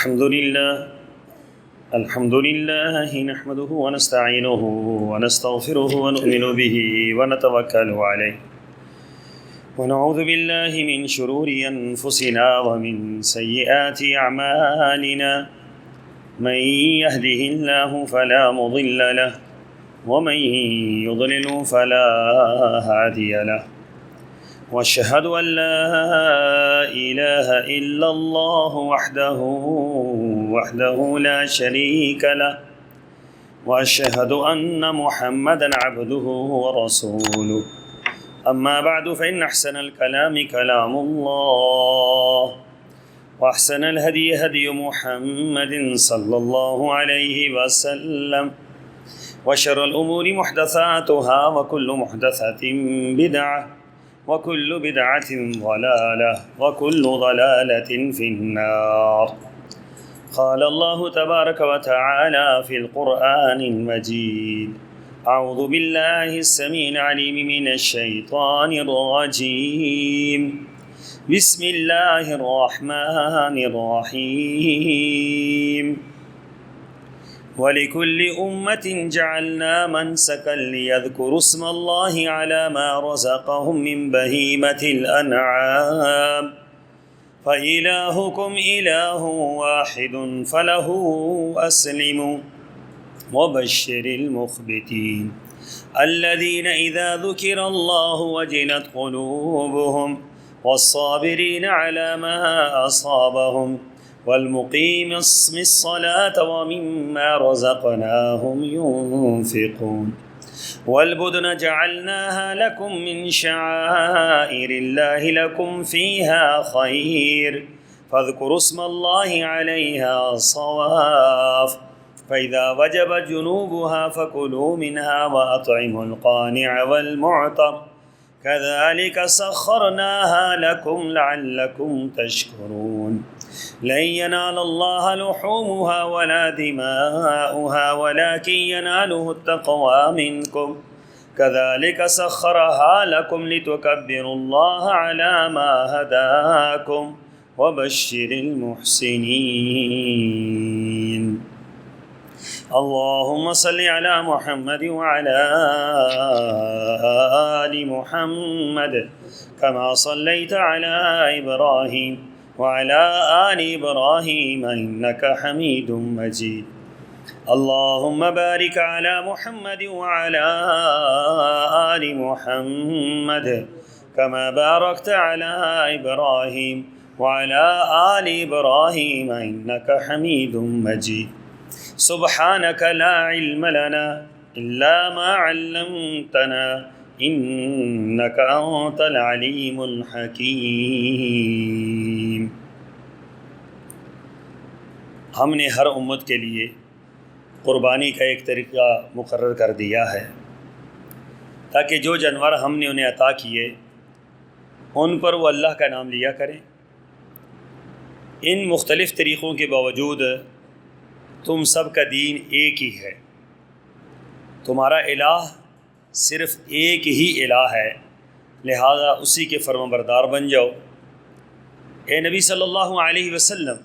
الحمد لله نحمده ونستعينه ونستغفره ونؤمن به ونتوكل عليه ونعوذ بالله من شرور أنفسنا ومن سيئات أعمالنا من يهده الله فلا مضل له ومن يضلل فلا هادي له واشهد ان لا اله الا الله وحده لا شريك له واشهد ان محمدا عبده ورسوله اما بعد فان احسن الكلام كلام الله واحسن الهدي هدي محمد صلى الله عليه وسلم وشر الامور محدثاتها وكل محدثة بدعة وكل بدعة ضلالة وكل ضلالة في النار. قال الله تبارك وتعالى في القرآن المجيد: أعوذ بالله السميع العليم من الشيطان الرجيم. بسم الله الرحمن الرحيم. وَلِكُلِّ أُمَّةٍ جَعَلْنَا مَنْسَكًا لِيَذْكُرُوا اسْمَ اللَّهِ عَلَى مَا رَزَقَهُم مِّن بَهِيمَةِ الْأَنْعَامِ فَإِلَٰهُكُمْ إِلَٰهٌ وَاحِدٌ فَلَهُ أَسْلِمُوا وَبَشِّرِ الْمُخْبِتِينَ الَّذِينَ إِذَا ذُكِرَ اللَّهُ وَجِلَتْ قُلُوبُهُمْ وَالصَّابِرِينَ عَلَى مَا أَصَابَهُمْ والمقيم الصلاة ومما رزقناهم ينفقون والبدن جعلناها لكم من شعائر الله لكم فيها خير فاذكروا اسم الله عليها صواف فإذا وجبت جنوبها فكلوا منها وأطعموا القانع والمعتر كذلك سخرناها لكم لعلكم تشكرون لن ينال الله لحومها ولا دماؤها ولكن يناله التقوى منكم كذلك سخرها لكم لتكبروا الله على ما هداكم وبشر المحسنين. اللهم صل على محمد وعلى آل محمد كما صليت على إبراهيم وعلى آل إبراهيم إنك حميد مجيد. اللهم بارك على محمد وعلى آل محمد كما باركت على إبراهيم وعلى آل إبراهيم إنك حميد مجيد. سبحانك لا علم لنا إلا ما علمتنا إنك أنت العليم الحكيم. ہم نے ہر امت کے لیے قربانی کا ایک طریقہ مقرر کر دیا ہے تاکہ جو جانور ہم نے انہیں عطا کیے ان پر وہ اللہ کا نام لیا کریں. ان مختلف طریقوں کے باوجود تم سب کا دین ایک ہی ہے. تمہارا الہ صرف ایک ہی الہ ہے، لہذا اسی کے فرمانبردار بن جاؤ. اے نبی صلی اللہ علیہ وسلم،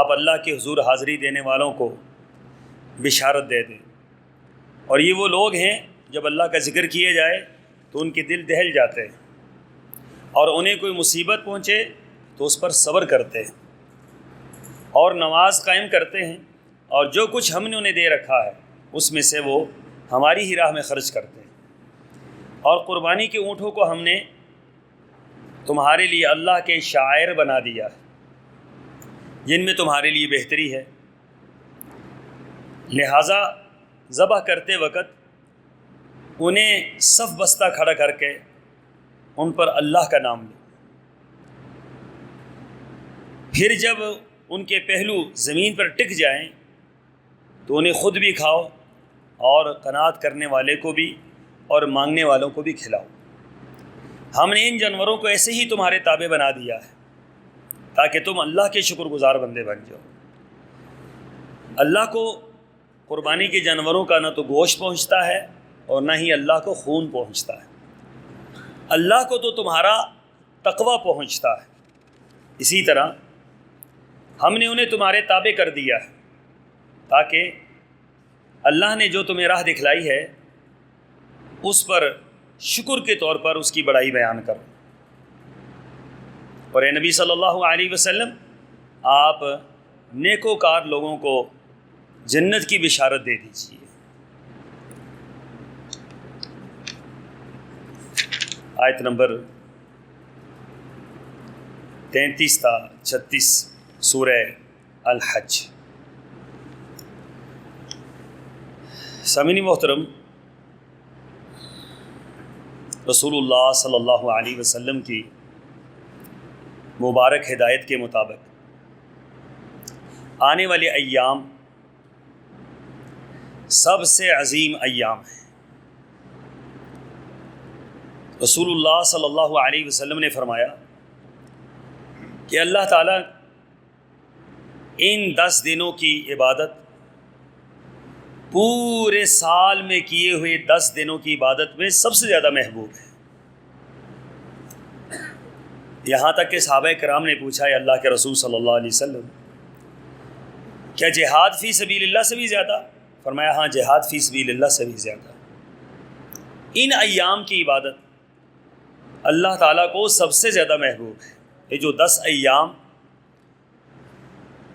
آپ اللہ کے حضور حاضری دینے والوں کو بشارت دے دیں. اور یہ وہ لوگ ہیں جب اللہ کا ذکر کیا جائے تو ان کے دل دہل جاتے ہیں، اور انہیں کوئی مصیبت پہنچے تو اس پر صبر کرتے ہیں اور نماز قائم کرتے ہیں، اور جو کچھ ہم نے انہیں دے رکھا ہے اس میں سے وہ ہماری ہی راہ میں خرچ کرتے ہیں. اور قربانی کے اونٹوں کو ہم نے تمہارے لیے اللہ کے شاعر بنا دیا ہے جن میں تمہارے لیے بہتری ہے، لہٰذا ذبح کرتے وقت انہیں صف بستہ کھڑا کر کے ان پر اللہ کا نام لو. پھر جب ان کے پہلو زمین پر ٹک جائیں تو انہیں خود بھی کھاؤ اور قناعت کرنے والے کو بھی اور مانگنے والوں کو بھی کھلاؤ. ہم نے ان جانوروں کو ایسے ہی تمہارے تابع بنا دیا ہے تاکہ تم اللہ کے شکر گزار بندے بن جاؤ. اللہ کو قربانی کے جانوروں کا نہ تو گوشت پہنچتا ہے اور نہ ہی اللہ کو خون پہنچتا ہے. اللہ کو تو تمہارا تقوی پہنچتا ہے. اسی طرح ہم نے انہیں تمہارے تابع کر دیا ہے تاکہ اللہ نے جو تمہیں راہ دکھلائی ہے اس پر شکر کے طور پر اس کی بڑائی بیان کرو۔ اور اے نبی صلی اللہ علیہ وسلم، آپ نیکوکار لوگوں کو جنت کی بشارت دے دیجیے۔ آیت نمبر 33 تا 36 سورہ الحج۔ سامعین محترم، رسول اللہ صلی اللہ علیہ وسلم کی مبارک ہدایت کے مطابق آنے والے ایام سب سے عظیم ایام ہیں۔ رسول اللہ صلی اللہ علیہ وسلم نے فرمایا کہ اللہ تعالیٰ ان 10 دنوں کی عبادت پورے سال میں کیے ہوئے 10 دنوں کی عبادت میں سب سے زیادہ محبوب ہے۔ یہاں تک کہ صحابہ کرام نے پوچھا ہے اللہ کے رسول صلی اللہ علیہ وسلم، کیا جہاد فی سبیل اللہ سے بھی زیادہ؟ فرمایا ہاں، جہاد فی سبیل اللہ سے بھی زیادہ۔ ان ایام کی عبادت اللہ تعالیٰ کو سب سے زیادہ محبوب ہے۔ یہ جو 10 ایام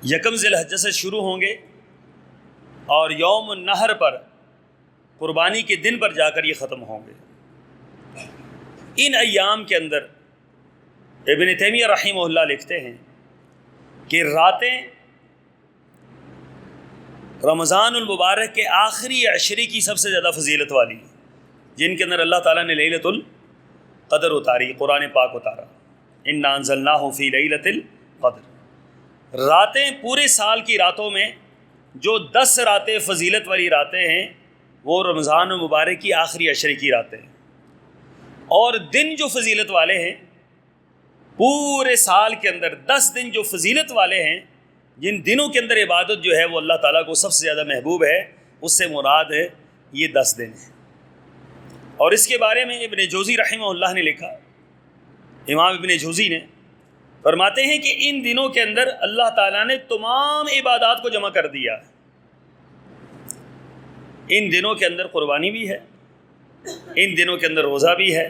یکم ذی الحجہ سے شروع ہوں گے اور یوم النحر پر، قربانی کے دن پر جا کر یہ ختم ہوں گے۔ ان ایام کے اندر ابن تیمیہ رحمہ اللہ لکھتے ہیں کہ راتیں رمضان المبارک کے آخری عشرے کی سب سے زیادہ فضیلت والی ہیں، جن کے اندر اللہ تعالیٰ نے لیلۃ القدر اتاری، قرآن پاک اتارا، انا انزلناہ فی لیلۃ القدر۔ راتیں پورے سال کی راتوں میں جو 10 راتیں فضیلت والی راتیں ہیں وہ رمضان المبارک کی آخری عشرے کی راتیں ہیں، اور دن جو فضیلت والے ہیں پورے سال کے اندر 10 دن جو فضیلت والے ہیں، جن دنوں کے اندر عبادت جو ہے وہ اللہ تعالیٰ کو سب سے زیادہ محبوب ہے، اس سے مراد ہے یہ 10 دن ہیں۔ اور اس کے بارے میں ابن جوزی رحمہ اللہ نے لکھا، امام ابن جوزی نے فرماتے ہیں کہ ان دنوں کے اندر اللہ تعالیٰ نے تمام عبادات کو جمع کر دیا ہے۔ ان دنوں کے اندر قربانی بھی ہے، ان دنوں کے اندر روزہ بھی ہے،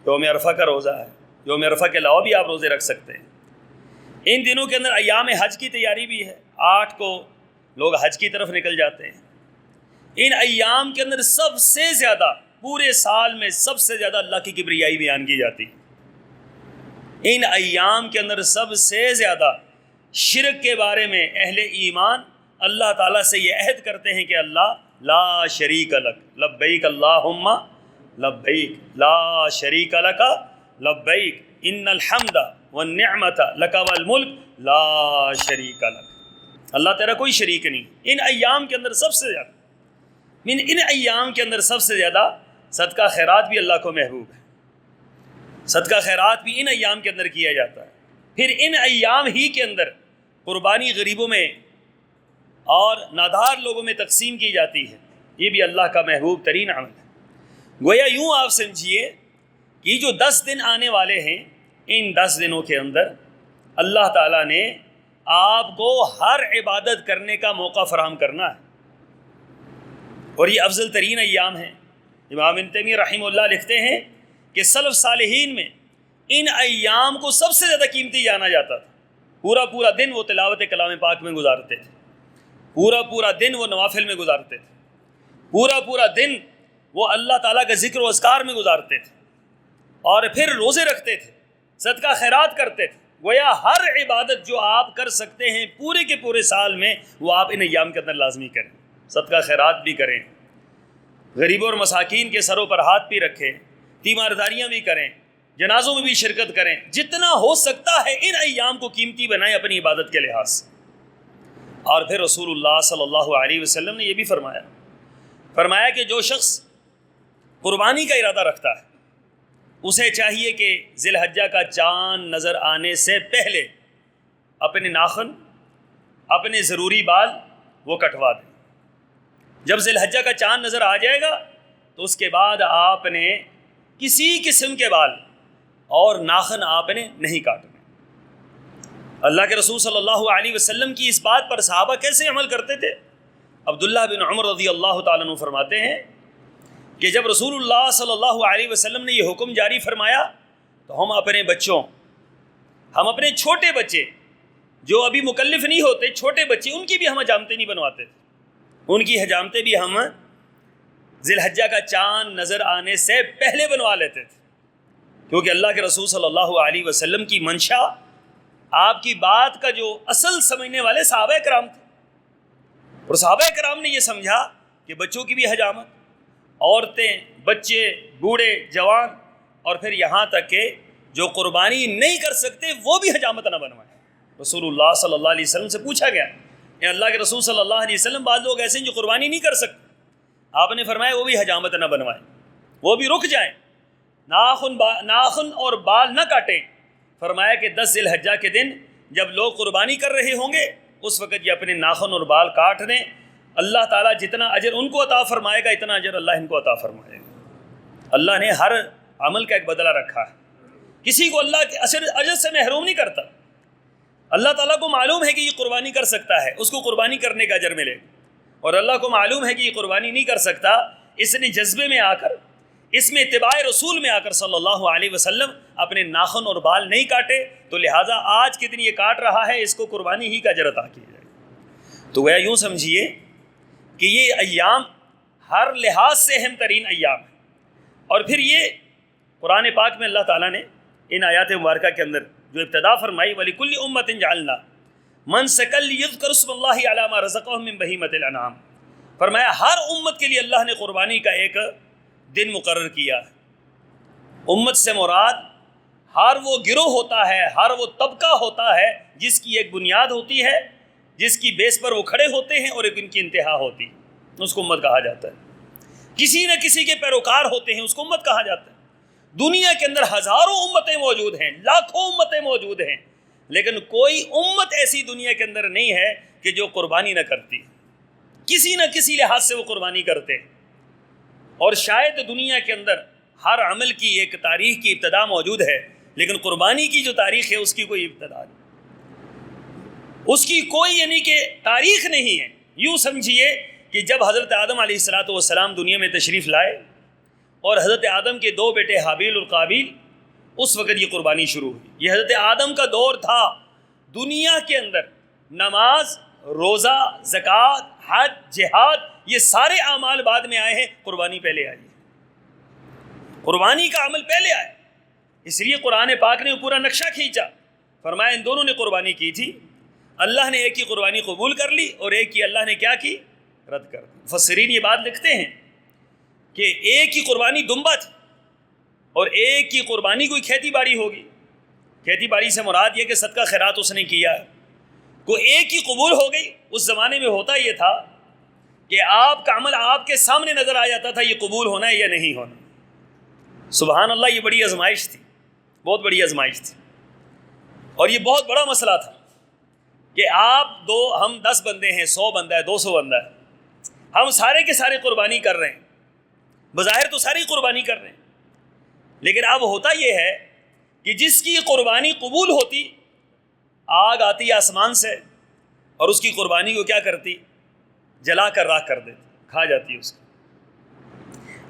یوم عرفہ کا روزہ ہے، یوم عرفہ کے علاوہ بھی آپ روزے رکھ سکتے ہیں۔ ان دنوں کے اندر ایام حج کی تیاری بھی ہے، 8 کو لوگ حج کی طرف نکل جاتے ہیں۔ ان ایام کے اندر سب سے زیادہ، پورے سال میں سب سے زیادہ اللہ کی کبریائی بیان کی جاتی ہے۔ ان ایام کے اندر سب سے زیادہ شرک کے بارے میں اہل ایمان اللہ تعالیٰ سے یہ عہد کرتے ہیں کہ اللہ لا شریک لک لبیک اللہم لبیک لا شریک لک لبیک ان الحمد والنعمت لک والملک لا شریک لک۔ اللہ تیرا کوئی شریک نہیں۔ ان ایام کے اندر سب سے زیادہ، ان ایام کے اندر سب سے زیادہ صدقہ خیرات بھی اللہ کو محبوب ہے۔ صدقہ خیرات بھی ان ایام کے اندر کیا جاتا ہے۔ پھر ان ایام ہی کے اندر قربانی غریبوں میں اور نادار لوگوں میں تقسیم کی جاتی ہے، یہ بھی اللہ کا محبوب ترین عمل ہے۔ گویا یوں آپ سمجھیے کہ جو 10 دن آنے والے ہیں، ان 10 دنوں کے اندر اللہ تعالیٰ نے آپ کو ہر عبادت کرنے کا موقع فراہم کرنا ہے، اور یہ افضل ترین ایام ہیں۔ امام ابن تیمیہ رحمہ اللہ لکھتے ہیں کہ سلف صالحین میں ان ایام کو سب سے زیادہ قیمتی جانا جاتا تھا۔ پورا پورا دن وہ تلاوت کلام پاک میں گزارتے تھے، پورا پورا دن وہ نوافل میں گزارتے تھے، پورا پورا دن وہ اللہ تعالیٰ کا ذکر و اذکار میں گزارتے تھے، اور پھر روزے رکھتے تھے، صدقہ خیرات کرتے تھے۔ گویا ہر عبادت جو آپ کر سکتے ہیں پورے کے پورے سال میں، وہ آپ ان ایام کے اندر لازمی کریں۔ صدقہ خیرات بھی کریں، غریبوں اور مساکین کے سروں پر ہاتھ بھی رکھیں، تیمارداریاں بھی کریں، جنازوں میں بھی شرکت کریں، جتنا ہو سکتا ہے ان ایام کو قیمتی بنائیں اپنی عبادت کے لحاظ سے۔ اور پھر رسول اللہ صلی اللہ علیہ وسلم نے یہ بھی فرمایا کہ جو شخص قربانی کا ارادہ رکھتا ہے اسے چاہیے کہ ذی الحجہ کا چاند نظر آنے سے پہلے اپنے ناخن، اپنے ضروری بال وہ کٹوا دیں۔ جب ذی الحجہ کا چاند نظر آ جائے گا تو اس کے بعد آپ نے کسی قسم کے بال اور ناخن آپ نے نہیں کاٹنے۔ اللہ کے رسول صلی اللہ علیہ وسلم کی اس بات پر صحابہ کیسے عمل کرتے تھے؟ عبداللہ بن عمر رضی اللہ تعالیٰ عنہ فرماتے ہیں کہ جب رسول اللہ صلی اللہ علیہ وسلم نے یہ حکم جاری فرمایا تو ہم اپنے چھوٹے بچے جو ابھی مکلف نہیں ہوتے، چھوٹے بچے، ان کی بھی ہم حجامتیں نہیں بنواتے تھے، ان کی حجامتیں بھی ہم ذی الحجہ کا چاند نظر آنے سے پہلے بنوا لیتے تھے، کیونکہ اللہ کے رسول صلی اللہ علیہ وسلم کی منشا، آپ کی بات کا جو اصل سمجھنے والے صحابہ کرام تھے، اور صحابہ کرام نے یہ سمجھا کہ بچوں کی بھی حجامت، عورتیں، بچے، بوڑھے، جوان، اور پھر یہاں تک کہ جو قربانی نہیں کر سکتے وہ بھی حجامت نہ بنوائیں۔ رسول اللہ صلی اللہ علیہ وسلم سے پوچھا گیا کہ اللہ کے رسول صلی اللہ علیہ وسلم، بعض لوگ ایسے ہیں جو قربانی نہیں کر سکتے، آپ نے فرمایا وہ بھی حجامت نہ بنوائیں، وہ بھی رک جائیں، ناخن اور بال نہ کاٹیں۔ فرمایا کہ 10 ذی الحجہ کے دن جب لوگ قربانی کر رہے ہوں گے اس وقت یہ اپنے ناخن اور بال کاٹ دیں، اللہ تعالیٰ جتنا اجر ان کو عطا فرمائے گا اتنا اجر اللہ ان کو عطا فرمائے گا۔ اللہ نے ہر عمل کا ایک بدلہ رکھا ہے، کسی کو اللہ کے اجر سے محروم نہیں کرتا۔ اللہ تعالیٰ کو معلوم ہے کہ یہ قربانی کر سکتا ہے، اس کو قربانی کرنے کا اجر ملے، اور اللہ کو معلوم ہے کہ یہ قربانی نہیں کر سکتا، اس نے جذبے میں آ کر، اس میں اتباع رسول میں آ کر صلی اللہ علیہ وسلم اپنے ناخن اور بال نہیں کاٹے، تو لہٰذا آج کے دن یہ کاٹ رہا ہے، اس کو قربانی ہی کا اجر عطا کیا جائے۔ تو وہ یوں سمجھیے کہ یہ ایام ہر لحاظ سے اہم ترین ایام ہیں، اور پھر یہ قرآن پاک میں اللہ تعالیٰ نے ان آیات مبارکہ کے اندر جو ابتدا فرمائی وَلِكُلِّ أُمَّةٍ جَعَلْنَا مَنْسَكًا لِيُذْكَرُ اسْمَ اللَّهِ عَلَىٰ مَا رَزَقَهُم مِّن بَهِيمَةِ الْأَنْعَامِ، فرمایا ہر امت کے لیے اللہ نے قربانی کا ایک دن مقرر کیا ہے۔ امت سے مراد ہر وہ گروہ ہوتا ہے، ہر وہ طبقہ ہوتا ہے جس کی ایک بنیاد ہوتی ہے، جس کی بیس پر وہ کھڑے ہوتے ہیں، اور ایک ان کی انتہا ہوتی ہے، اس کو امت کہا جاتا ہے۔ کسی نہ کسی کے پیروکار ہوتے ہیں، اس کو امت کہا جاتا ہے۔ دنیا کے اندر ہزاروں امتیں موجود ہیں، لاکھوں امتیں موجود ہیں، لیکن کوئی امت ایسی دنیا کے اندر نہیں ہے کہ جو قربانی نہ کرتی، کسی نہ کسی لحاظ سے وہ قربانی کرتے ہیں۔ اور شاید دنیا کے اندر ہر عمل کی ایک تاریخ کی ابتدا موجود ہے، لیکن قربانی کی جو تاریخ ہے اس کی کوئی ابتدا نہیں، اس کی کوئی یعنی کہ تاریخ نہیں ہے۔ یوں سمجھیے کہ جب حضرت آدم علیہ السلام دنیا میں تشریف لائے اور حضرت آدم کے 2 بیٹے حابیل اور قابیل، اس وقت یہ قربانی شروع ہوئی۔ یہ حضرت آدم کا دور تھا، دنیا کے اندر نماز، روزہ، زکوٰۃ، حج، جہاد، یہ سارے اعمال بعد میں آئے ہیں، قربانی پہلے آئی ہے، قربانی کا عمل پہلے آئے۔ اس لیے قرآن پاک نے پورا نقشہ کھینچا، فرمایا ان دونوں نے قربانی کی تھی، اللہ نے ایک کی قربانی قبول کر لی اور ایک کی اللہ نے کیا کی؟ رد کر دی۔ مفسرین یہ بات لکھتے ہیں کہ ایک کی قربانی دمبا تھی اور ایک کی قربانی کوئی کھیتی باڑی ہوگی، کھیتی باڑی سے مراد یہ کہ صدقہ خیرات اس نے کیا ہے، کوئی ایک کی قبول ہو گئی۔ اس زمانے میں ہوتا یہ تھا کہ آپ کا عمل آپ کے سامنے نظر آ جاتا تھا، یہ قبول ہونا ہے یا نہیں ہونا۔ سبحان اللہ، یہ بڑی آزمائش تھی، بہت بڑی آزمائش تھی، اور یہ بہت بڑا مسئلہ تھا کہ ہم 10 بندے ہیں، 100 بندہ ہے، 200 بندہ ہے، ہم سارے کے سارے قربانی کر رہے ہیں، بظاہر تو ساری قربانی کر رہے ہیں، لیکن اب ہوتا یہ ہے کہ جس کی قربانی قبول ہوتی، آگ آتی آسمان سے اور اس کی قربانی کو کیا کرتی؟ جلا کر راکھ کر دیتی، کھا جاتی اس کو،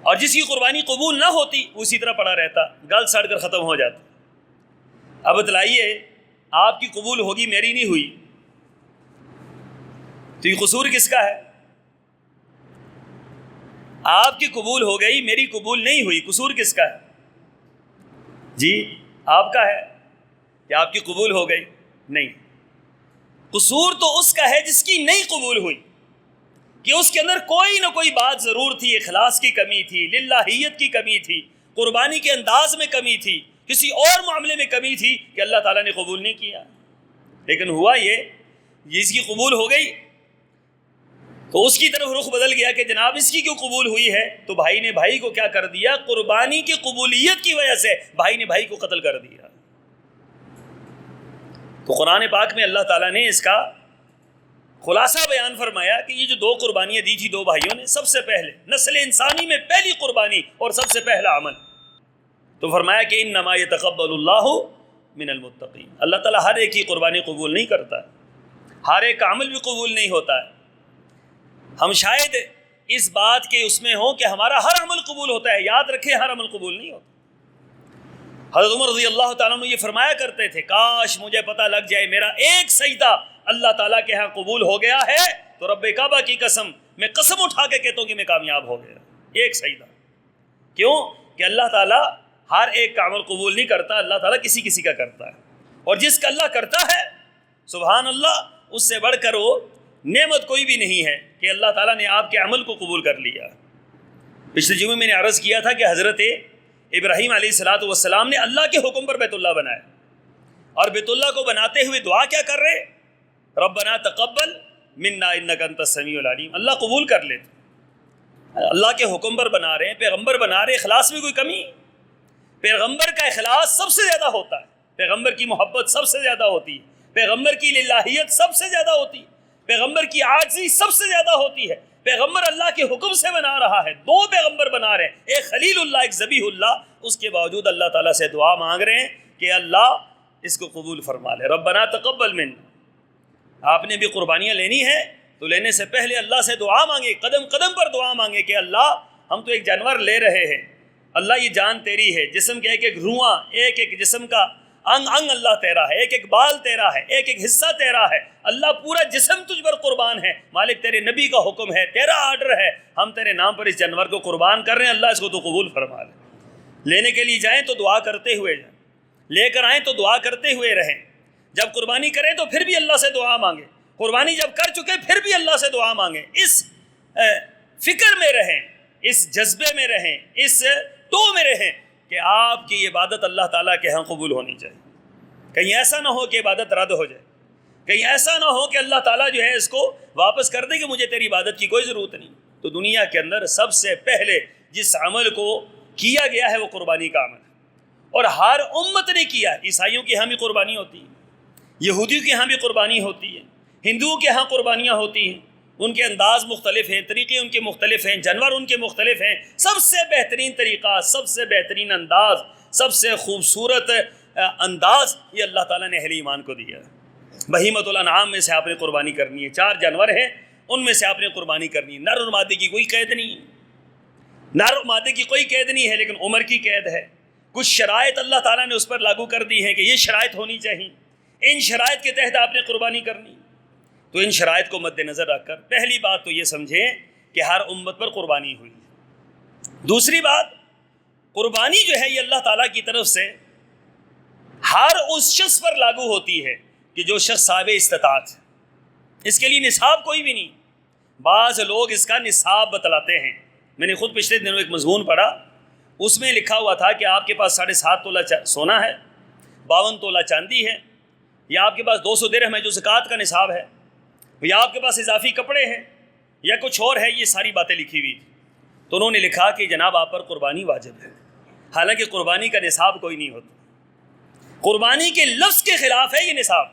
اور جس کی قربانی قبول نہ ہوتی وہ اسی طرح پڑا رہتا، گل سڑ کر ختم ہو جاتا۔ اب بتلائیے، آپ کی قبول ہوگی، میری نہیں ہوئی، تو یہ قصور کس کا ہے؟ آپ کی قبول ہو گئی، میری قبول نہیں ہوئی، قصور کس کا ہے؟ جی آپ کا ہے کہ آپ کی قبول ہو گئی؟ نہیں، قصور تو اس کا ہے جس کی نہیں قبول ہوئی، کہ اس کے اندر کوئی نہ کوئی بات ضرور تھی، اخلاص کی کمی تھی، للہیت کی کمی تھی، قربانی کے انداز میں کمی تھی، کسی اور معاملے میں کمی تھی کہ اللہ تعالیٰ نے قبول نہیں کیا۔ لیکن ہوا یہ، جس کی قبول ہو گئی تو اس کی طرف رخ بدل گیا کہ جناب اس کی کیوں قبول ہوئی ہے، تو بھائی نے بھائی کو کیا کر دیا؟ قربانی کی قبولیت کی وجہ سے بھائی نے بھائی کو قتل کر دیا۔ تو قرآن پاک میں اللہ تعالیٰ نے اس کا خلاصہ بیان فرمایا کہ یہ جو 2 قربانیاں دی تھی 2 بھائیوں نے، سب سے پہلے نسل انسانی میں پہلی قربانی اور سب سے پہلا عمل، تو فرمایا کہ انما یتقبل اللہ من المتقین۔ اللہ تعالیٰ ہر ایک کی قربانی قبول نہیں کرتا، ہر ایک کا عمل بھی قبول نہیں ہوتا ہے۔ ہم شاید اس بات کے اس میں ہوں کہ ہمارا ہر عمل قبول ہوتا ہے، یاد رکھیں ہر عمل قبول نہیں ہوتا۔ حضرت عمر رضی اللہ تعالیٰ عنہ یہ فرمایا کرتے تھے، کاش مجھے پتہ لگ جائے میرا ایک سجدہ اللہ تعالیٰ کے ہاں قبول ہو گیا ہے تو رب کعبہ کی قسم میں قسم اٹھا کے کہتا ہوں کہ میں کامیاب ہو گیا، ایک سجدہ۔ کیوں کہ اللہ تعالیٰ ہر ایک کا عمل قبول نہیں کرتا، اللہ تعالیٰ کسی کسی کا کرتا ہے، اور جس کا اللہ کرتا ہے سبحان اللہ، اس سے بڑھ کر وہ نعمت کوئی بھی نہیں ہے کہ اللہ تعالیٰ نے آپ کے عمل کو قبول کر لیا۔ پچھلے جمعے میں نے عرض کیا تھا کہ حضرت ابراہیم علیہ السلام نے اللہ کے حکم پر بیت اللہ بنایا، اور بیت اللہ کو بناتے ہوئے دعا کیا کر رہے؟ ربنا تقبل منا انک انت السمیع العلیم، اللہ قبول کر لیتے۔ اللہ کے حکم پر بنا رہے ہیں، پیغمبر بنا رہے، اخلاص میں کوئی کمی؟ پیغمبر کا اخلاص سب سے زیادہ ہوتا ہے، پیغمبر کی محبت سب سے زیادہ ہوتی ہے، پیغمبر کی للہیت سب سے زیادہ ہوتی ہے، پیغمبر کی عاجزی سب سے زیادہ ہوتی ہے۔ پیغمبر اللہ کے حکم سے بنا رہا ہے، دو پیغمبر بنا رہے ہیں، ایک خلیل اللہ ایک ذبیح اللہ، اس کے باوجود اللہ تعالیٰ سے دعا مانگ رہے ہیں کہ اللہ اس کو قبول فرما لے۔ ربنا تقبل منا، آپ نے بھی قربانیاں لینی ہے تو لینے سے پہلے اللہ سے دعا مانگے، قدم قدم پر دعا مانگے کہ اللہ ہم تو ایک جانور لے رہے ہیں، اللہ یہ جان تیری ہے، جسم کے ایک ایک روواں، ایک ایک جسم کا انگ انگ اللہ تیرا ہے، ایک ایک بال تیرا ہے، ایک ایک حصہ تیرا ہے، اللہ پورا جسم تجھ پر قربان ہے، مالک تیرے نبی کا حکم ہے، تیرا آرڈر ہے، ہم تیرے نام پر اس جانور کو قربان کر رہے ہیں، اللہ اس کو تو قبول فرما لے۔ لینے کے لیے جائیں تو دعا کرتے ہوئے جائیں، لے کر آئیں تو دعا کرتے ہوئے رہیں، جب قربانی کریں تو پھر بھی اللہ سے دعا مانگیں، قربانی جب کر چکے پھر بھی اللہ سے دعا مانگیں، اس فکر میں رہیں، اس جذبے میں رہیں، اس تو میں رہیں کہ آپ کی عبادت اللہ تعالیٰ کے ہاں قبول ہونی چاہیے۔ کہیں ایسا نہ ہو کہ عبادت رد ہو جائے، کہیں ایسا نہ ہو کہ اللہ تعالیٰ جو ہے اس کو واپس کر دے کہ مجھے تیری عبادت کی کوئی ضرورت نہیں۔ تو دنیا کے اندر سب سے پہلے جس عمل کو کیا گیا ہے وہ قربانی کا عمل ہے، اور ہر امت نے کیا۔ عیسائیوں کے ہاں بھی قربانی ہوتی ہے، یہودیوں کے ہاں بھی قربانی ہوتی ہے، ہندوؤں کے ہاں قربانیاں ہوتی ہیں، ان کے انداز مختلف ہیں، طریقے ان کے مختلف ہیں، جانور ان کے مختلف ہیں، سب سے بہترین طریقہ، سب سے بہترین انداز، سب سے خوبصورت انداز یہ اللہ تعالیٰ نے اہل ایمان کو دیا ہے۔ بہیمۃ الانعام میں سے آپ نے قربانی کرنی ہے، 4 جانور ہیں ان میں سے آپ نے قربانی کرنی ہے، نر اور مادے کی کوئی قید نہیں ہے، نر اور مادے کی کوئی قید نہیں ہے، لیکن عمر کی قید ہے۔ کچھ شرائط اللہ تعالیٰ نے اس پر لاگو کر دی ہے کہ یہ شرائط ہونی چاہیے، ان شرائط کے تحت آپ نے قربانی کرنی۔ تو ان شرائط کو مد نظر رکھ کر پہلی بات تو یہ سمجھیں کہ ہر امت پر قربانی ہوئی ہے۔ دوسری بات، قربانی جو ہے یہ اللہ تعالیٰ کی طرف سے ہر اس شخص پر لاگو ہوتی ہے کہ جو شخص صاحب استطاعت ہے، اس کے لیے نصاب کوئی بھی نہیں۔ بعض لوگ اس کا نصاب بتلاتے ہیں، میں نے خود پچھلے دنوں ایک مضمون پڑھا، اس میں لکھا ہوا تھا کہ آپ کے پاس 7.5 تولہ سونا ہے، 52 تولہ چاندی ہے، یا آپ کے پاس 200 درہم ہے جو زکوٰۃ کا نصاب ہے، یا آپ کے پاس اضافی کپڑے ہیں، یا کچھ اور ہے، یہ ساری باتیں لکھی ہوئی تھی۔ تو انہوں نے لکھا کہ جناب آپ پر قربانی واجب ہے، حالانکہ قربانی کا نصاب کوئی نہیں ہوتا، قربانی کے لفظ کے خلاف ہے یہ نصاب۔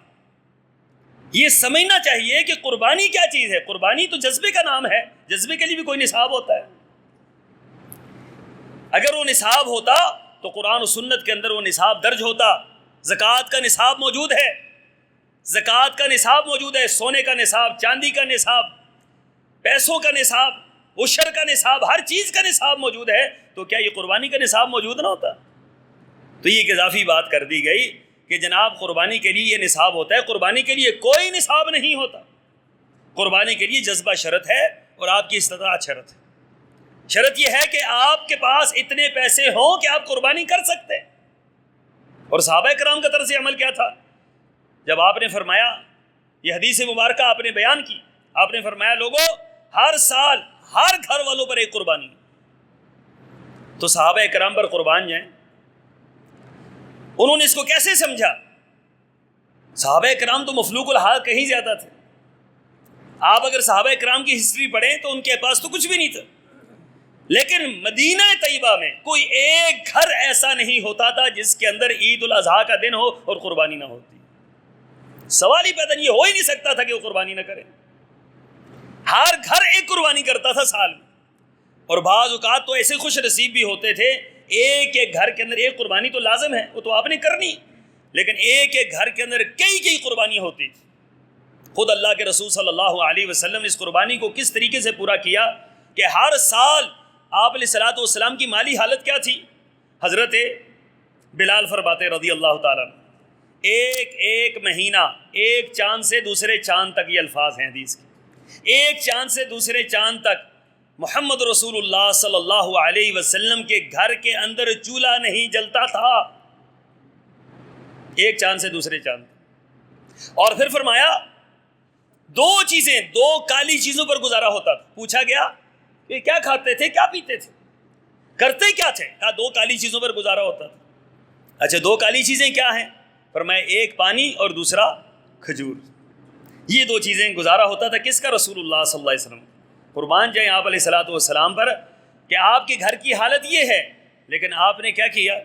یہ سمجھنا چاہیے کہ قربانی کیا چیز ہے، قربانی تو جذبے کا نام ہے، جذبے کے لیے بھی کوئی نصاب ہوتا ہے۔ اگر وہ نصاب ہوتا تو قرآن و سنت کے اندر وہ نصاب درج ہوتا۔ زکوٰۃ کا نصاب موجود ہے، زکوٰۃ کا نصاب موجود ہے، سونے کا نصاب، چاندی کا نصاب، پیسوں کا نصاب، عشر کا نصاب، ہر چیز کا نصاب موجود ہے، تو کیا یہ قربانی کا نصاب موجود نہ ہوتا؟ تو یہ ایک اضافی بات کر دی گئی کہ جناب قربانی کے لیے یہ نصاب ہوتا ہے، قربانی کے لیے کوئی نصاب نہیں ہوتا، قربانی کے لیے جذبہ شرط ہے اور آپ کی استطاعت شرط ہے۔ شرط یہ ہے کہ آپ کے پاس اتنے پیسے ہوں کہ آپ قربانی کر سکتے ہیں۔ اور صحابہ کرام کا طرز عمل کیا تھا؟ جب آپ نے فرمایا، یہ حدیث مبارکہ آپ نے بیان کی، آپ نے فرمایا لوگوں ہر سال ہر گھر والوں پر ایک قربانی، تو صحابہ کرام پر قربان جائیں۔ انہوں نے اس کو کیسے سمجھا؟ صحابہ کرام تو مفلوق الحال کہیں زیادہ تھے۔ آپ اگر صحابہ کرام کی ہسٹری پڑھیں تو ان کے پاس تو کچھ بھی نہیں تھا، لیکن مدینہ طیبہ میں کوئی ایک گھر ایسا نہیں ہوتا تھا جس کے اندر عید الاضحیٰ کا دن ہو اور قربانی نہ ہوتی۔ سوال ہی پیدا نہیں، ہو ہی نہیں سکتا تھا کہ وہ قربانی نہ کرے۔ ہر گھر ایک قربانی کرتا تھا سال میں، اور بعض اوقات تو ایسے خوش نصیب بھی ہوتے تھے ایک ایک گھر کے اندر ایک قربانی تو لازم ہے، وہ تو آپ نے کرنی۔ لیکن ایک ایک گھر کے اندر کئی قربانی ہوتی تھی. خود اللہ کے رسول صلی اللہ علیہ وسلم نے اس قربانی کو کس طریقے سے پورا کیا کہ ہر سال آپ علیہ الصلوۃ والسلام کی مالی حالت کیا تھی. حضرت بلال فرماتے رضی اللہ تعالیٰ عنہ، ایک ایک مہینہ ایک چاند سے دوسرے چاند تک، یہ الفاظ ہیں حدیث کے، ایک چاند سے دوسرے چاند تک محمد رسول اللہ صلی اللہ علیہ وسلم کے گھر کے اندر چولہا نہیں جلتا تھا. ایک چاند سے دوسرے چاند. اور پھر فرمایا دو کالی چیزوں پر گزارا ہوتا تھا. پوچھا گیا کہ کیا کھاتے تھے، کیا پیتے تھے، کرتے کیا تھے؟ کہا دو کالی چیزوں پر گزارا ہوتا تھا. اچھا دو کالی چیزیں کیا ہیں؟ فرمایا ایک پانی اور دوسرا کھجور. یہ دو چیزیں گزارا ہوتا تھا. کس کا؟ رسول اللہ صلی اللہ علیہ وسلم. قربان جائیں آپ علیہ الصلوۃ والسلام پر کہ آپ کے گھر کی حالت یہ ہے، لیکن آپ نے کیا کیا؟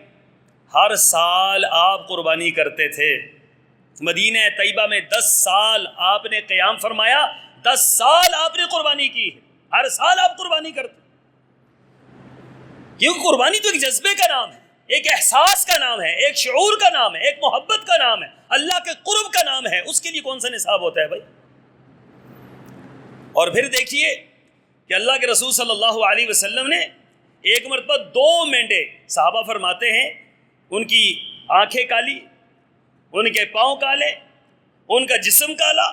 ہر سال آپ قربانی کرتے تھے. مدینہ طیبہ میں 10 سال آپ نے قیام فرمایا، 10 سال آپ نے قربانی کی ہے. ہر سال آپ قربانی کرتے، کیونکہ قربانی تو ایک جذبے کا نام ہے، ایک احساس کا نام ہے، ایک شعور کا نام ہے، ایک محبت کا نام ہے، اللہ کے قرب کا نام ہے. اس کے لیے کون سا نصاب ہوتا ہے بھائی؟ اور پھر دیکھیے کہ اللہ کے رسول صلی اللہ علیہ وسلم نے ایک مرتبہ 2 مینڈے، صحابہ فرماتے ہیں ان کی آنکھیں کالی، ان کے پاؤں کالے، ان کا جسم کالا،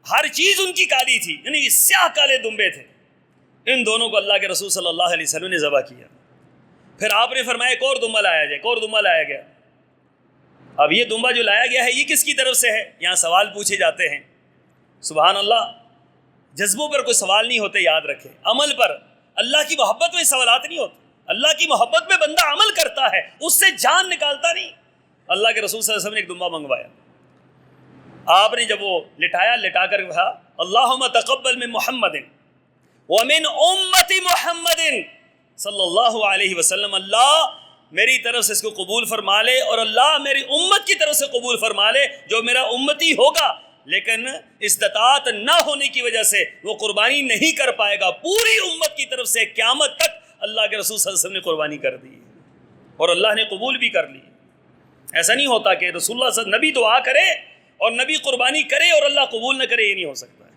ہر چیز ان کی کالی تھی، یعنی سیاہ کالے دمبے تھے. ان دونوں کو اللہ کے رسول صلی اللہ علیہ وسلم نے ذبح کیا. پھر آپ نے فرمایا ایک اور دمبا لایا جائے، ایک اور دمبا لایا گیا. اب یہ دمبا جو لایا گیا ہے یہ کس کی طرف سے ہے؟ یہاں سوال پوچھے جاتے ہیں. سبحان اللہ، جذبوں پر کوئی سوال نہیں ہوتے، یاد رکھیں. عمل پر، اللہ کی محبت میں سوالات نہیں ہوتے. اللہ کی محبت میں بندہ عمل کرتا ہے، اس سے جان نکالتا نہیں. اللہ کے رسول صلی اللہ علیہ وسلم نے ایک دمبا منگوایا. آپ نے جب وہ لٹا کر کہا اللہم تقبل من محمد ومن امت محمد صلی اللہ علیہ وسلم، اللہ میری طرف سے اس کو قبول فرما لے، اور اللہ میری امت کی طرف سے قبول فرما لے. جو میرا امتی ہوگا لیکن استطاعت نہ ہونے کی وجہ سے وہ قربانی نہیں کر پائے گا، پوری امت کی طرف سے قیامت تک اللہ کے رسول صلی اللہ علیہ وسلم نے قربانی کر دی اور اللہ نے قبول بھی کر لی. ایسا نہیں ہوتا کہ رسول اللہ صلی اللہ علیہ وسلم نبی دعا کرے اور نبی قربانی کرے اور اللہ قبول نہ کرے، یہ نہیں ہو سکتا ہے.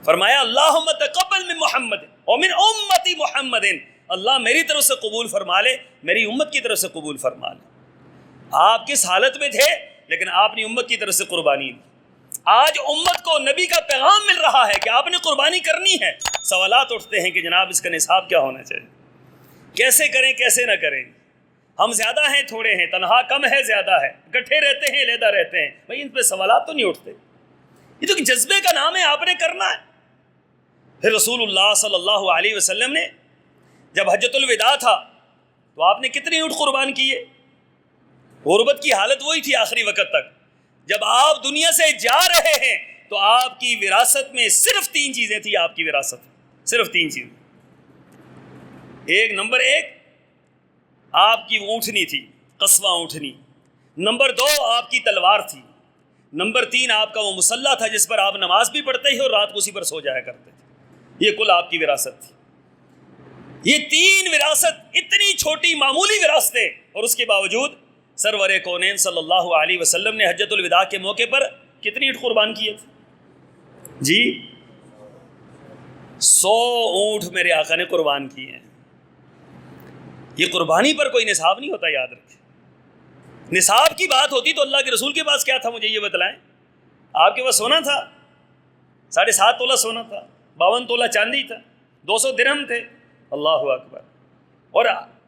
فرمایا اللہم تقبل من محمد ومن امتی محمد، اللہ میری طرف سے قبول فرما لے، میری امت کی طرف سے قبول فرما لے. آپ کس حالت میں تھے لیکن آپ نے امت کی طرف سے قربانی دی. آج امت کو نبی کا پیغام مل رہا ہے کہ آپ نے قربانی کرنی ہے. سوالات اٹھتے ہیں کہ جناب اس کا نصاب کیا ہونا چاہیے، کیسے کریں کیسے نہ کریں، ہم زیادہ ہیں تھوڑے ہیں، تنہا کم ہے زیادہ ہے، اکٹھے رہتے ہیں علیحدہ رہتے ہیں. بھائی ان پہ سوالات تو نہیں اٹھتے، یہ تو جذبے کا نام ہے، آپ نے کرنا ہے. پھر رسول اللہ صلی اللہ علیہ وسلم نے جب حجۃ الوداع تھا تو آپ نے کتنے اونٹ قربان کیے؟ غربت کی حالت وہی تھی آخری وقت تک. جب آپ دنیا سے جا رہے ہیں تو آپ کی وراثت میں صرف 3 چیزیں تھیں. آپ کی وراثت صرف 3 چیزیں. نمبر 1 آپ کی اونٹنی تھی، قصوہ اونٹنی. نمبر 2 آپ کی تلوار تھی. نمبر 3 آپ کا وہ مصلی تھا جس پر آپ نماز بھی پڑھتے تھے اور رات کو اسی پر سو جایا کرتے تھے. یہ کل آپ کی وراثت تھی. یہ 3 وراثت اتنی چھوٹی معمولی وراثتیں، اور اس کے باوجود سرور کونین صلی اللہ علیہ وسلم نے حجۃ الوداع کے موقع پر کتنی اونٹ قربان کیے تھے؟ جی 100 اونٹ میرے آقا نے قربان کیے ہیں. یہ قربانی پر کوئی نصاب نہیں ہوتا، یاد رکھیں. نصاب کی بات ہوتی تو اللہ کے رسول کے پاس کیا تھا مجھے یہ بتلائیں. آپ کے پاس سونا تھا 7.5 تولہ سونا تھا، 52 تولہ چاندی تھا، 200 درہم تھے. اللہ اکبر. اور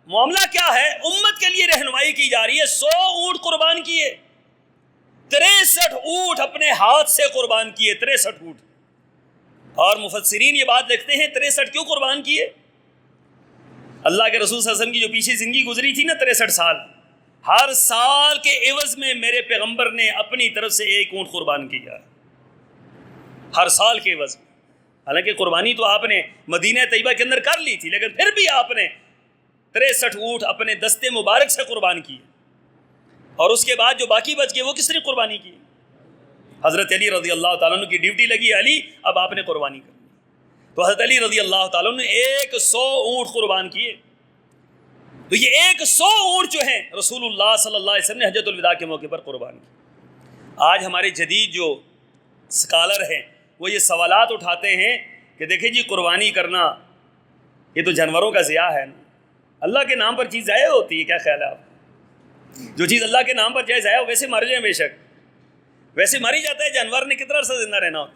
معاملہ کیا ہے؟ امت کے لیے رہنمائی کی جا رہی ہے. 100 اونٹ قربان کیے، 63 اونٹ اپنے ہاتھ سے قربان کیے. 63 اونٹ. اور مفسرین یہ بات لکھتے ہیں 63 کیوں قربان کیے؟ اللہ کے رسول صلی اللہ علیہ وسلم کی جو پیچھے زندگی گزری تھی نا 63 سال، ہر سال کے عوض میں میرے پیغمبر نے اپنی طرف سے 1 اونٹ قربان کیا، ہر سال کے عوض میں. حالانکہ قربانی تو آپ نے مدینہ طیبہ کے اندر کر لی تھی، لیکن پھر بھی آپ نے 63 اونٹ اپنے دستے مبارک سے قربان کیے. اور اس کے بعد جو باقی بچ گئے وہ کس نے قربانی کی؟ حضرت علی رضی اللہ تعالیٰ عنہ کی ڈیوٹی لگی، علی اب آپ نے قربانی کرنی. تو حضرت علی رضی اللہ تعالیٰ عنہ نے 100 اونٹ قربان کیے. تو یہ 100 اونٹ جو ہیں رسول اللہ صلی اللہ علیہ وسلم نے حجۃ الوداع کے موقع پر قربان کی۔ آج ہمارے جدید جو اسکالر ہیں وہ یہ سوالات اٹھاتے ہیں کہ دیکھیں جی قربانی کرنا یہ تو جانوروں کا ضیاع ہے نا، اللہ کے نام پر چیز ضائع ہوتی ہے، کیا خیال ہے آپ؟ جو چیز اللہ کے نام پر جائے ضائع ہو، ویسے مر جائیں بے شک، ویسے مر ہی جاتا ہے، جانور نے کتنا عرصہ زندہ رہنا ہوتا،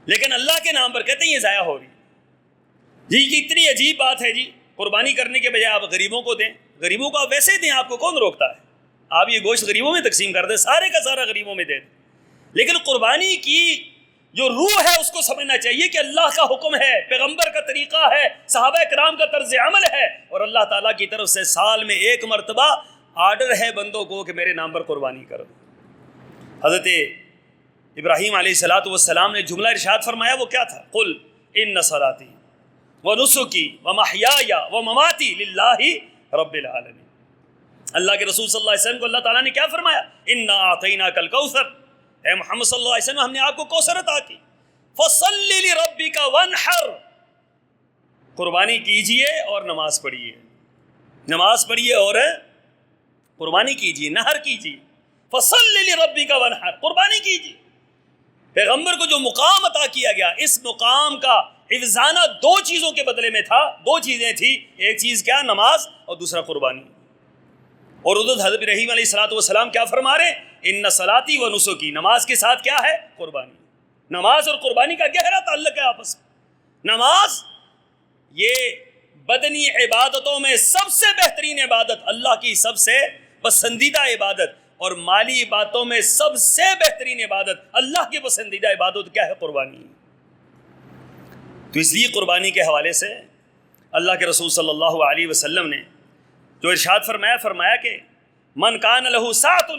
لیکن اللہ کے نام پر کہتے ہیں یہ ضائع ہو رہی جی۔ یہ اتنی عجیب بات ہے جی، قربانی کرنے کے بجائے آپ غریبوں کو دیں، غریبوں کو آپ ویسے دیں، آپ کو کون روکتا ہے؟ آپ یہ گوشت غریبوں میں تقسیم کر دیں، سارے کا سارا غریبوں میں دے دیں، لیکن قربانی کی جو روح ہے اس کو سمجھنا چاہیے کہ اللہ کا حکم ہے، پیغمبر کا طریقہ ہے، صحابہ کرام کا طرز عمل ہے، اور اللہ تعالیٰ کی طرف سے سال میں 1 مرتبہ آرڈر ہے بندوں کو کہ میرے نام پر قربانی کرو۔ حضرت ابراہیم علیہ السلام نے جملہ ارشاد فرمایا، وہ کیا تھا؟ قل ان صلاتی ونسکی ومحیای ومماتی للہ رب العالمین۔ اللہ کے رسول صلی اللہ علیہ وسلم کو اللہ تعالیٰ نے کیا فرمایا؟ انا اعطیناک الکوثر، اے محمد صلی اللہ علیہ وسلم ہم نے آپ کو کوثر عطا کی، فصلی لربک وانحر، قربانی کیجئے اور نماز پڑھیے، نماز پڑھیے اور قربانی کیجئے، نحر کیجئے، فصلی لربک وانحر، قربانی کیجئے۔ پیغمبر کو جو مقام عطا کیا گیا، اس مقام کا حفظانہ 2 چیزوں کے بدلے میں تھا، 2 چیزیں تھیں، ایک چیز کیا؟ نماز، اور دوسرا قربانی۔ اور حضرت ابراہیم علیہ السلام کیا فرما رہے ہیں؟ ان صلاتی و نسکی، نماز کے ساتھ کیا ہے؟ قربانی۔ نماز اور قربانی کا گہرا تعلق ہے آپس میں۔ نماز یہ بدنی عبادتوں میں سب سے بہترین عبادت، اللہ کی سب سے پسندیدہ عبادت، اور مالی عبادتوں میں سب سے بہترین عبادت، اللہ کی پسندیدہ عبادت کیا ہے؟ قربانی۔ تو اس لیے قربانی کے حوالے سے اللہ کے رسول صلی اللہ علیہ وسلم نے جو ارشاد فرمایا کہ من کان لہ سعۃ،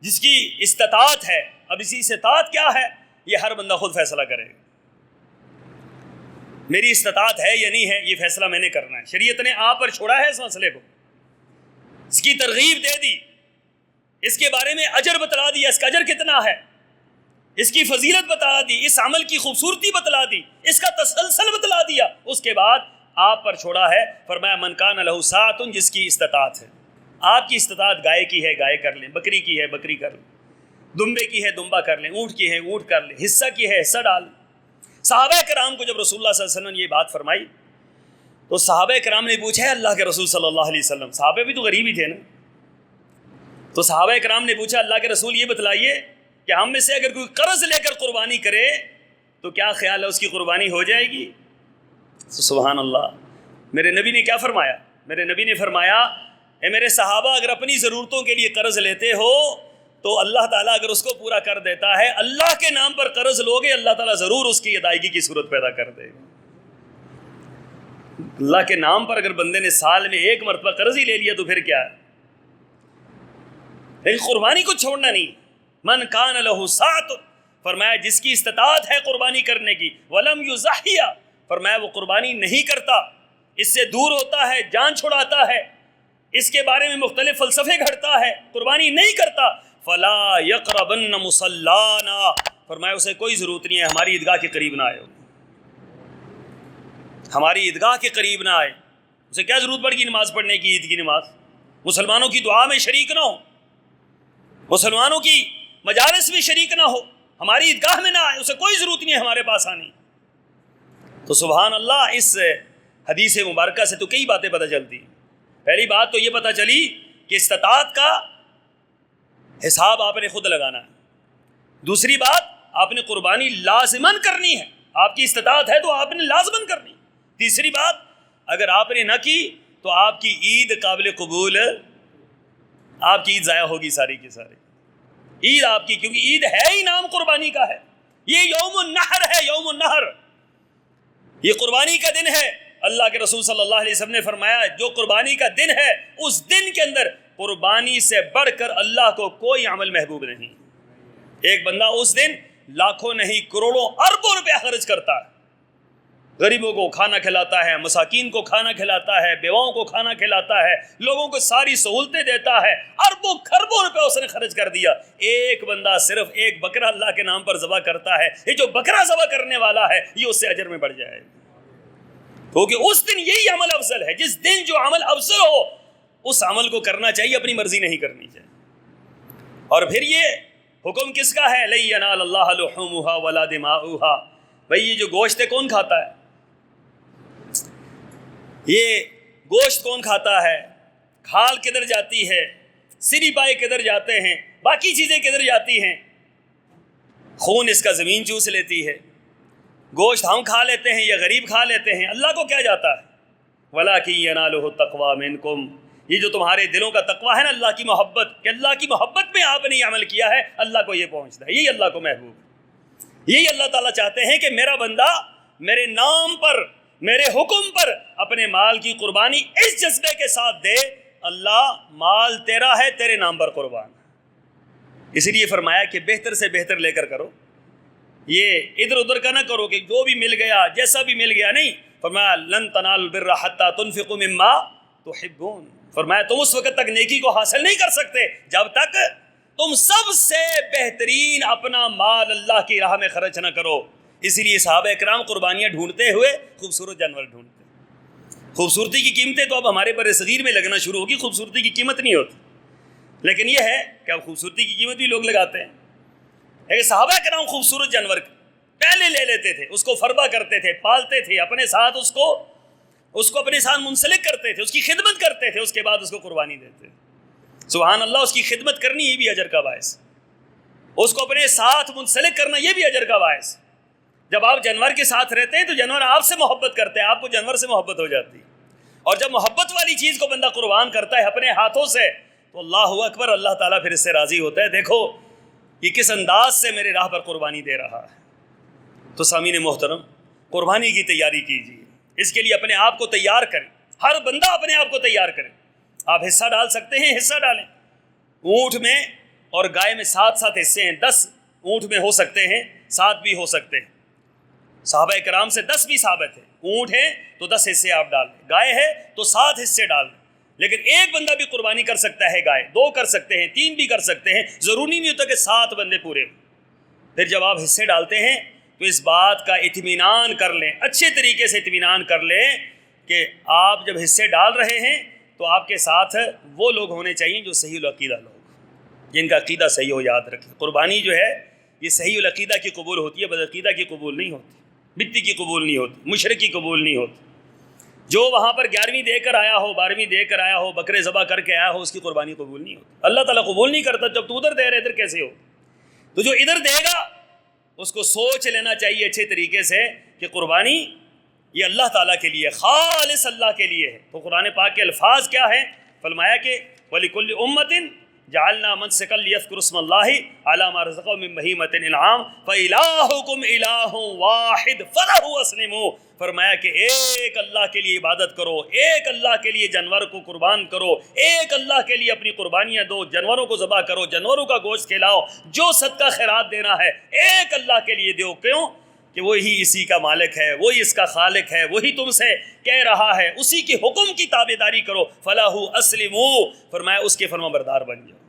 جس کی استطاعت ہے، اب اسی استطاعت کیا ہے یہ ہر بندہ خود فیصلہ کرے گا، میری استطاعت ہے یا نہیں ہے یہ فیصلہ میں نے کرنا ہے۔ شریعت نے آپ پر چھوڑا ہے اس مسئلے کو، اس کی ترغیب دے دی، اس کے بارے میں اجر بتلا دیا، اس کا اجر کتنا ہے، اس کی فضیلت بتا دی، اس عمل کی خوبصورتی بتلا دی، اس کا تسلسل بتلا دیا، اس کے بعد آپ پر چھوڑا ہے، فرمایا من کان لہ سعۃ، جس کی استطاعت ہے۔ آپ کی استطاعت گائے کی ہے گائے کر لیں، بکری کی ہے بکری کر لیں، دمبے کی ہے دمبا کر لیں، اونٹ کی ہے اونٹ کر لیں، حصہ کی ہے حصہ ڈال لیں۔ صحابہ کرام کو جب رسول اللہ صلی اللہ علیہ وسلم نے یہ بات فرمائی تو صحابہ کرام نے پوچھا ہے اللہ کے رسول صلی اللہ علیہ وسلم، صحابہ بھی تو غریب ہی تھے نا، تو صحابہ کرام نے پوچھا اللہ کے رسول یہ بتلائیے کہ ہم میں سے اگر کوئی قرض لے کر قربانی کرے تو کیا خیال ہے اس کی قربانی ہو جائے گی؟ سبحان اللہ۔ میرے نبی نے کیا فرمایا؟ میرے نبی نے فرمایا اے میرے صحابہ، اگر اپنی ضرورتوں کے لیے قرض لیتے ہو تو اللہ تعالیٰ اگر اس کو پورا کر دیتا ہے، اللہ کے نام پر قرض لوگے اللہ تعالیٰ ضرور اس کی ادائیگی کی صورت پیدا کر دے گا۔ اللہ کے نام پر اگر بندے نے سال میں 1 مرتبہ قرض ہی لے لیا تو پھر کیا ہے؟ لیکن قربانی کو چھوڑنا نہیں۔ من کان لہ سعۃ، فرمایا جس کی استطاعت ہے قربانی کرنے کی، ولم یضحی، فرمایا وہ قربانی نہیں کرتا، اس سے دور ہوتا ہے، جان چھڑاتا ہے، اس کے بارے میں مختلف فلسفے گھڑتا ہے، قربانی نہیں کرتا، فلا یقربن مصلانا، فرمایا اسے کوئی ضرورت نہیں ہے ہماری عیدگاہ کے قریب نہ آئے، ہماری عیدگاہ کے قریب نہ آئے۔ اسے کیا ضرورت پڑ گئی نماز پڑھنے کی، عید کی نماز؟ مسلمانوں کی دعا میں شریک نہ ہو، مسلمانوں کی مجالس میں شریک نہ ہو، ہماری عیدگاہ میں نہ آئے، اسے کوئی ضرورت نہیں ہے ہمارے پاس آنے۔ تو سبحان اللہ، اس حدیث مبارکہ سے تو کئی باتیں پتہ چلتی ہیں۔ پہلی بات تو یہ پتہ چلی کہ استطاعت کا حساب آپ نے خود لگانا ہے۔ دوسری بات، آپ نے قربانی لازماً کرنی ہے، آپ کی استطاعت ہے تو آپ نے لازماً کرنی۔ تیسری بات، اگر آپ نے نہ کی تو آپ کی عید قابل قبول، آپ کی عید ضائع ہوگی ساری کی ساری عید آپ کی، کیونکہ عید ہے ہی نام قربانی کا ہے، یہ یوم النحر ہے، یوم النحر، یہ قربانی کا دن ہے۔ اللہ کے رسول صلی اللہ علیہ وسلم نے فرمایا جو قربانی کا دن ہے اس دن کے اندر قربانی سے بڑھ کر اللہ کو کوئی عمل محبوب نہیں۔ ایک بندہ اس دن لاکھوں نہیں کروڑوں اربوں روپے خرچ کرتا ہے، غریبوں کو کھانا کھلاتا ہے، مساکین کو کھانا کھلاتا ہے، بیواؤں کو کھانا کھلاتا ہے، لوگوں کو ساری سہولتیں دیتا ہے، اربوں خربوں روپے اس نے خرچ کر دیا۔ ایک بندہ صرف ایک بکرا اللہ کے نام پر ذبح کرتا ہے، یہ جو بکرا ذبح کرنے والا ہے یہ اس سے اجر میں بڑھ جائے گا۔ کیونکہ اس دن یہی عمل افضل ہے. جس دن جو عمل افضل ہو اس عمل کو کرنا چاہیے, اپنی مرضی نہیں کرنی چاہیے. اور پھر یہ حکم کس کا ہے؟ لن ینال اللہ لحومها ولا دماؤها. بھئی یہ جو گوشت ہے کون کھاتا ہے؟ یہ گوشت کون کھاتا ہے؟ کھال کدھر جاتی ہے؟ سری پائے کدھر جاتے ہیں؟ باقی چیزیں کدھر جاتی ہیں؟ خون اس کا زمین چوس لیتی ہے. گوشت ہم کھا لیتے ہیں یا غریب کھا لیتے ہیں, اللہ کو کیا جاتا ہے؟ وَلَٰكِن يَنَالُهُ التَّقْوَىٰ مِنكُمْ. یہ جو تمہارے دلوں کا تقویٰ ہے نا, اللہ کی محبت, کہ اللہ کی محبت میں آپ نے یہ عمل کیا ہے, اللہ کو یہ پہنچتا ہے. یہی اللہ کو محبوب ہے. یہی اللہ تعالیٰ چاہتے ہیں کہ میرا بندہ میرے نام پر, میرے حکم پر اپنے مال کی قربانی اس جذبے کے ساتھ دے, اللہ مال تیرا ہے, تیرے نام پر قربان. اس لیے فرمایا کہ بہتر سے بہتر لے کر کرو, یہ ادھر ادھر کا نہ کرو کہ جو بھی مل گیا جیسا بھی مل گیا. نہیں, فرمایا لن تنالوا البر حتى تنفقوا مما تحبون. فرمایا تم اس وقت تک نیکی کو حاصل نہیں کر سکتے جب تک تم سب سے بہترین اپنا مال اللہ کی راہ میں خرچ نہ کرو. اسی لیے صحابہ اکرام قربانیاں ڈھونڈتے ہوئے خوبصورت جانور ڈھونڈتے. خوبصورتی کی قیمتیں تو اب ہمارے بر صغیر میں لگنا شروع ہوگی, خوبصورتی کی قیمت نہیں ہوتی, لیکن یہ ہے کہ اب خوبصورتی کی قیمت بھی لوگ لگاتے ہیں. لیکن صحابہ اکرام خوبصورت جانور پہلے لے لیتے تھے, اس کو فربا کرتے تھے, پالتے تھے, اپنے ساتھ اس کو اپنے ساتھ منسلک کرتے تھے, اس کی خدمت کرتے تھے, اس کے بعد اس کو قربانی دیتے. سبحان اللہ, اس کی خدمت کرنی یہ بھی اجر کا باعث, اس کو اپنے ساتھ منسلک کرنا یہ بھی اجر کا باعث. جب آپ جانور کے ساتھ رہتے ہیں تو جانور آپ سے محبت کرتے ہیں, آپ کو جانور سے محبت ہو جاتی ہے. اور جب محبت والی چیز کو بندہ قربان کرتا ہے اپنے ہاتھوں سے تو اللہ اکبر, اللہ تعالیٰ پھر اس سے راضی ہوتا ہے. دیکھو یہ کس انداز سے میرے راہ پر قربانی دے رہا ہے. تو سامعین محترم, قربانی کی تیاری کیجیے, اس کے لیے اپنے آپ کو تیار کریں. ہر بندہ اپنے آپ کو تیار کرے. آپ حصہ ڈال سکتے ہیں, حصہ ڈالیں. اونٹ میں اور گائے میں 7 حصے ہیں, 10 اونٹ میں ہو سکتے ہیں, 7 بھی ہو سکتے ہیں. صحابہ کرام سے 10 بھی ثابت ہے. اونٹ ہے تو 10 حصے آپ ڈال دیں, گائے ہے تو 7 حصے ڈال دیں. لیکن ایک بندہ بھی قربانی کر سکتا ہے گائے, 2 کر سکتے ہیں, 3 بھی کر سکتے ہیں, ضروری نہیں ہوتا کہ 7 بندے پورے. پھر جب آپ حصے ڈالتے ہیں تو اس بات کا اطمینان کر لیں, اچھے طریقے سے اطمینان کر لیں کہ آپ جب حصے ڈال رہے ہیں تو آپ کے ساتھ وہ لوگ ہونے چاہیے جو صحیح العقیدہ لوگ, جن کا عقیدہ صحیح ہو. یاد رکھیں قربانی جو ہے یہ صحیح العقیدہ کی قبول ہوتی ہے, بدعقیدہ کی قبول نہیں ہوتی, بدعتی کی قبول نہیں ہوتی, مشرک کی قبول نہیں ہوتی. جو وہاں پر 11ویں دے کر آیا ہو, 12ویں دے کر آیا ہو, بکرے ذبح کر کے آیا ہو, اس کی قربانی قبول نہیں ہوتی. اللہ تعالیٰ قبول نہیں کرتا. جب تو ادھر دے رہے ادھر کیسے ہو؟ تو جو ادھر دے گا اس کو سوچ لینا چاہیے اچھے طریقے سے کہ قربانی یہ اللہ تعالیٰ کے لیے, خالص اللہ کے لیے ہے. تو قرآن پاک کے الفاظ کیا ہیں؟ فرمایا کہ وَلِكُلِّ أُمَّةٍ جعلنا منسكا ليذكروا اسم الله على ما رزقهم من بهيمة الانعام فإلهكم إله واحد فله أسلموا. فرمایا کہ ایک اللہ کے لیے عبادت کرو, ایک اللہ کے لیے جانور کو قربان کرو, ایک اللہ کے لیے اپنی قربانیاں دو, جانوروں کو ذبح کرو, جانوروں کا گوشت کھلاؤ, جو صدقہ خیرات دینا ہے ایک اللہ کے لیے دو. کیوں کہ وہی اسی کا مالک ہے, وہی اس کا خالق ہے, وہی تم سے کہہ رہا ہے, اسی کے حکم کی تابعداری کرو. فلاح اسلموا, فرمایا اس کے فرما بردار بن جاؤ.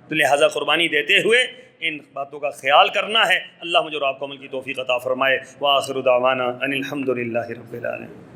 تو لہٰذا قربانی دیتے ہوئے ان باتوں کا خیال کرنا ہے. اللہ مجھے اور آپ کو عمل کی توفیق عطا فرمائے. وآخر دعوانا ان الحمد للہ رب العالمین.